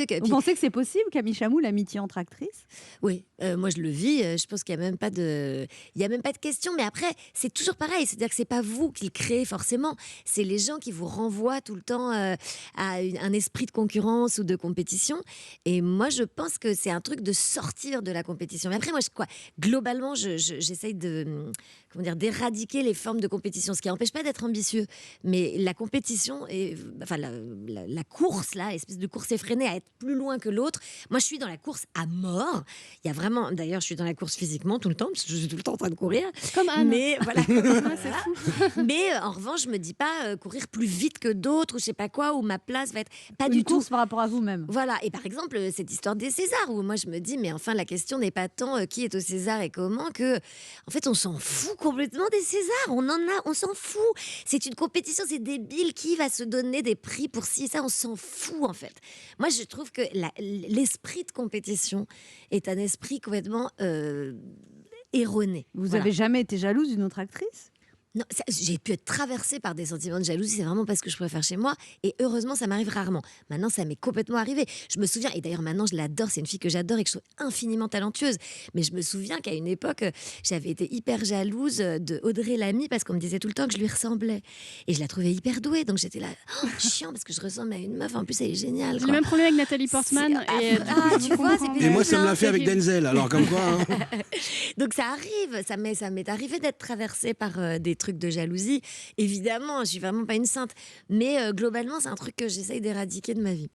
Vous Puis, pensez que c'est possible, Camille Chamou, l'amitié entre actrices? oui, moi je le vis, je pense qu'il y a même pas de il y a même pas de question, mais après, c'est toujours pareil, c'est-à-dire que c'est pas vous qui le créez forcément, c'est les gens qui vous renvoient tout le temps, à un esprit de concurrence ou de compétition et moi je pense que c'est un truc de sortir de la compétition. Mais après moi globalement j'essaye de, comment dire? D'éradiquer les formes de compétition, ce qui n'empêche pas d'être ambitieux, mais la compétition et enfin la course là, espèce de course effrénée à être plus loin que l'autre. Moi je suis dans la course à mort. Il y a vraiment d'ailleurs, je suis dans la course physiquement tout le temps, parce que je suis tout le temps en train de courir. Comme Anne. Mais voilà, Ouais, c'est fou. mais en revanche, je me dis pas, courir plus vite que d'autres ou je sais pas quoi, ou ma place va être pas Une du tout. course par rapport à vous-même? Voilà et par exemple, cette histoire des Césars où moi je me dis: «Mais enfin la question n'est pas tant, qui est au César et comment que en fait on s'en fout complètement des Césars, on s'en fout. C'est une compétition, c'est débile, qui va se donner des prix pour ci et ça? On s'en fout en fait». Moi je trouve que l'esprit de compétition est un esprit complètement, erroné. Vous Voilà. avez jamais été jalouse d'une autre actrice? Non, j'ai pu être traversée par des sentiments de jalousie, c'est vraiment pas ce que je préfère chez moi et heureusement ça m'arrive rarement. Maintenant ça m'est complètement arrivé. Je me souviens et d'ailleurs maintenant je l'adore, c'est une fille que j'adore et que je trouve infiniment talentueuse. Mais je me souviens qu'à une époque, j'avais été hyper jalouse, de Audrey Lamy parce qu'on me disait tout le temps que je lui ressemblais et je la trouvais hyper douée donc j'étais là: «Oh chiant parce que je ressemble à une meuf, en plus elle est géniale J'ai le quoi». même problème avec Nathalie Portman. Et du coup, je tu vois, comprends. c'est Et moi, ça me l'a plein. fait avec Denzel, alors comme quoi. Hein. Donc ça arrive, ça m'est arrivé d'être traversée par, des trucs de jalousie. Évidemment, je suis vraiment pas une sainte, mais globalement, c'est un truc que j'essaye d'éradiquer de ma vie.